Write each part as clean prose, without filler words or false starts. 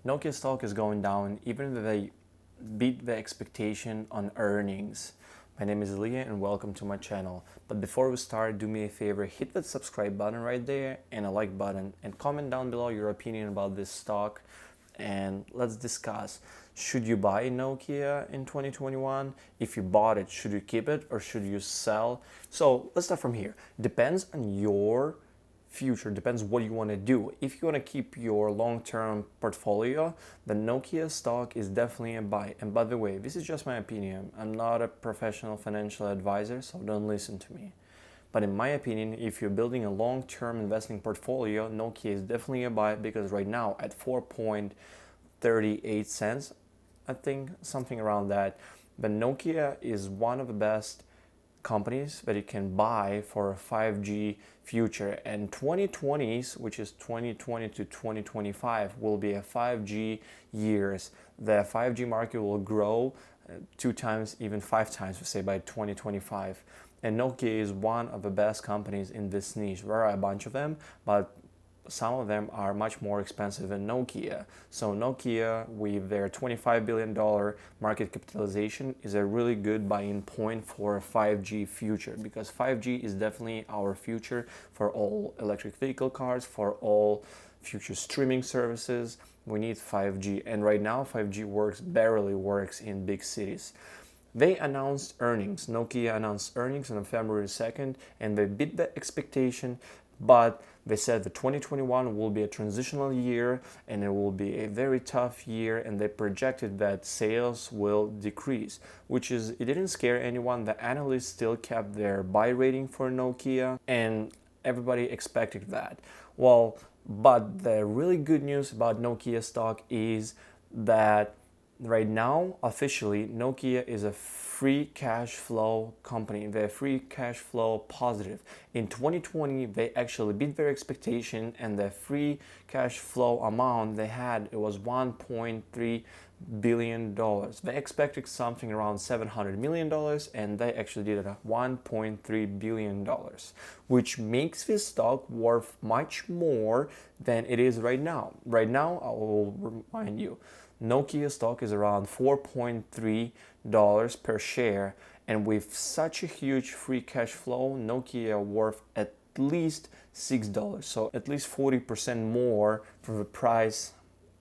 Nokia stock is going down even though they beat the expectation on earnings. My name is Leah and welcome to my channel. But before we start, do me a favor, hit that subscribe button right there and a like button and comment down below your opinion about this stock and let's discuss. Should you buy Nokia in 2021? If you bought it, should you keep it or should you sell? So let's start from here. Depends on your future, depends what you want to do. If you want to keep your long-term portfolio, the Nokia stock is definitely a buy. And by the way, this is just my opinion. I'm not a professional financial advisor, so don't listen to me. But in my opinion, if you're building a long-term investing portfolio, Nokia is definitely a buy because right now at 4.38 cents, I think something around that, but Nokia is one of the best companies that you can buy for a 5G future, and 2020s, which is 2020 to 2025, will be a 5G years. The 5G market will grow 2 times, even 5 times, we say, by 2025. And Nokia is one of the best companies in this niche. There are a bunch of them, but some of them are much more expensive than Nokia. So Nokia, with their $25 billion market capitalization, is a really good buy-in point for a 5G future, because 5G is definitely our future for all electric vehicle cars, for all future streaming services. We need 5G, and right now 5G barely works in big cities. They announced earnings. Nokia announced earnings on February 2nd, and they beat the expectation, but they said that 2021 will be a transitional year and it will be a very tough year, and they projected that sales will decrease, which is, it didn't scare anyone. The analysts still kept their buy rating for Nokia and everybody expected that. Well, but the really good news about Nokia stock is that right now, officially, Nokia is a free cash flow company. They're free cash flow positive. In 2020, they actually beat their expectation, and the free cash flow amount they had, it was $1.3 billion. They expected something around $700 million, and they actually did it at $1.3 billion, which makes this stock worth much more than it is right now. Right now, I will remind you, Nokia stock is around $4.3 per share, and with such a huge free cash flow, Nokia worth at least $6, so at least 40% more from the price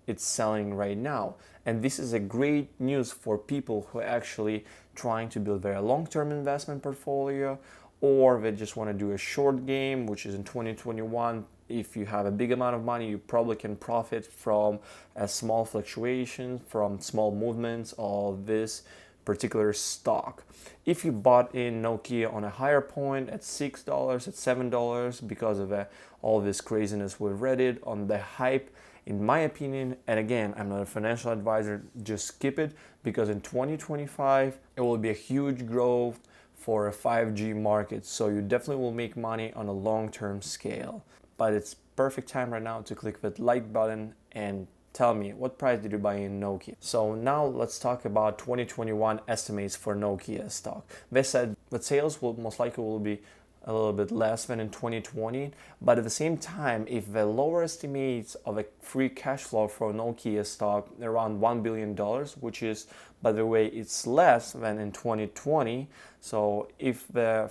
it's selling right now. And this is a great news for people who are actually trying to build their long-term investment portfolio, or they just want to do a short game, which is in 2021. If you have a big amount of money, you probably can profit from a small fluctuation, from small movements of this particular stock. If you bought in Nokia on a higher point at $6, at $7, because of all this craziness with Reddit on the hype, in my opinion, and again, I'm not a financial advisor, just skip it, because in 2025, it will be a huge growth for a 5G market. So you definitely will make money on a long-term scale. But it's perfect time right now to click that like button and tell me, what price did you buy in Nokia? So now let's talk about 2021 estimates for Nokia stock. They said that sales will most likely will be a little bit less than in 2020, but at the same time, if the lower estimates of a free cash flow for Nokia stock around $1 billion, which is, by the way, it's less than in 2020. So if the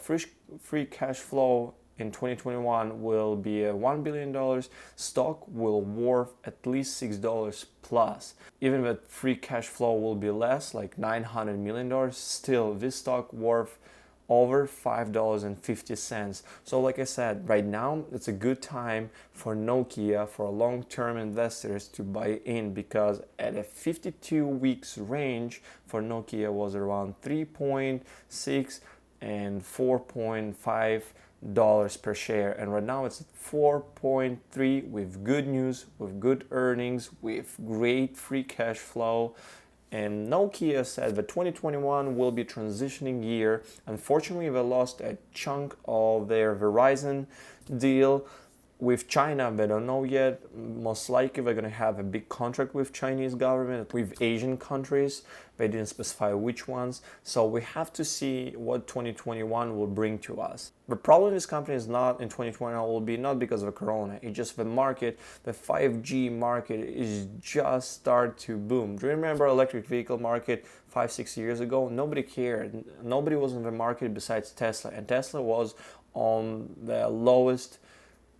free cash flow in 2021 will be $1 billion, stock will worth at least $6 plus. Even if free cash flow will be less, like $900 million, still this stock worth over $5.50. So like I said, right now it's a good time for Nokia, for long-term investors to buy in, because at a 52 weeks range for Nokia was around 3.6 and 4.5 dollars per share, and right now it's at 4.3 with good news, with good earnings, with great free cash flow. And Nokia said that 2021 will be a transitioning year. Unfortunately, they lost a chunk of their Verizon deal, with China, we don't know yet. Most likely we're going to have a big contract with Chinese government, with Asian countries. They didn't specify which ones. So we have to see what 2021 will bring to us. The problem with this company is not in 2021 will be not because of Corona. It's just the market, the 5G market is just start to boom. Do you remember electric vehicle market 5-6 years ago? Nobody cared. Nobody was in the market besides Tesla. And Tesla was on the lowest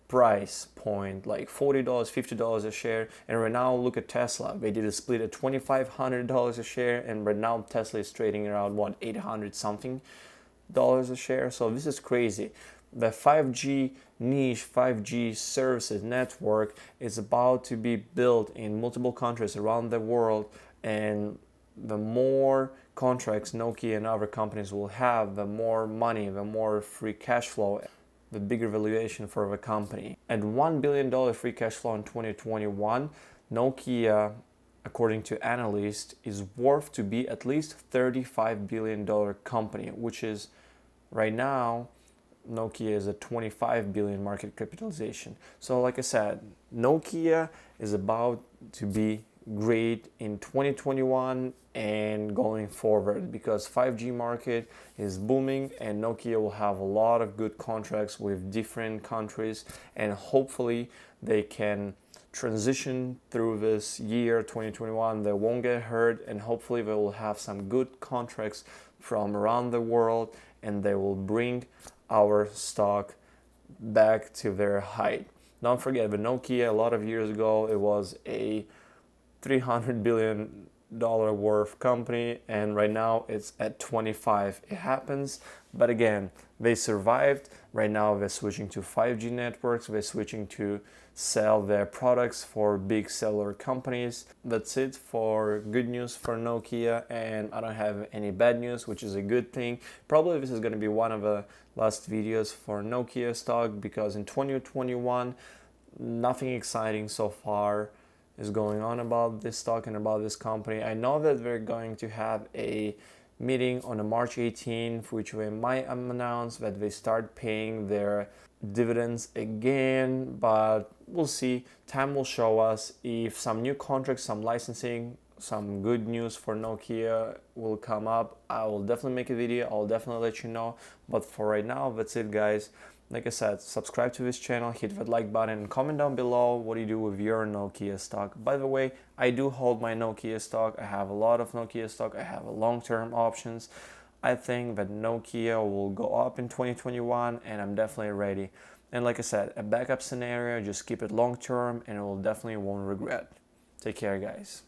price point, like $40, $50 a share. And right now, look at Tesla. They did a split at $2,500 a share, and right now Tesla is trading around what, 800 something dollars a share. So this is crazy. The 5G niche, 5G services network is about to be built in multiple countries around the world, and the more contracts Nokia and other companies will have, the more money, the more free cash flow, the bigger valuation for the company. At $1 billion free cash flow in 2021, Nokia, according to analysts, is worth to be at least $35 billion company, which is right now, Nokia is a 25 billion market capitalization. So like I said, Nokia is about to be great in 2021 and going forward, because 5G market is booming and Nokia will have a lot of good contracts with different countries, and hopefully they can transition through this year 2021. They won't get hurt, and hopefully they will have some good contracts from around the world, and they will bring our stock back to their height. Don't forget, the Nokia a lot of years ago, it was a $300 billion worth company, and right now it's at 25. It happens, but again, they survived. Right now they're switching to 5G networks. They're switching to sell their products for big cellular companies. That's it for good news for Nokia, and I don't have any bad news, which is a good thing. Probably this is going to be one of the last videos for Nokia stock, because in 2021 nothing exciting so far is going on about this stock and about this company. I know that we're going to have a meeting on March 18th, which we might announce that they start paying their dividends again, but we'll see. Time will show us if some new contracts, some licensing, some good news for Nokia will come up. I will definitely make a video. I'll definitely let you know. But for right now, that's it, guys. Like I said, subscribe to this channel, hit that like button, and comment down below what you do with your Nokia stock. By the way, I do hold my Nokia stock. I have a lot of Nokia stock. I have a long-term options. I think that Nokia will go up in 2021, and I'm definitely ready. And like I said, a backup scenario, just keep it long-term, and it will definitely won't regret. Take care, guys.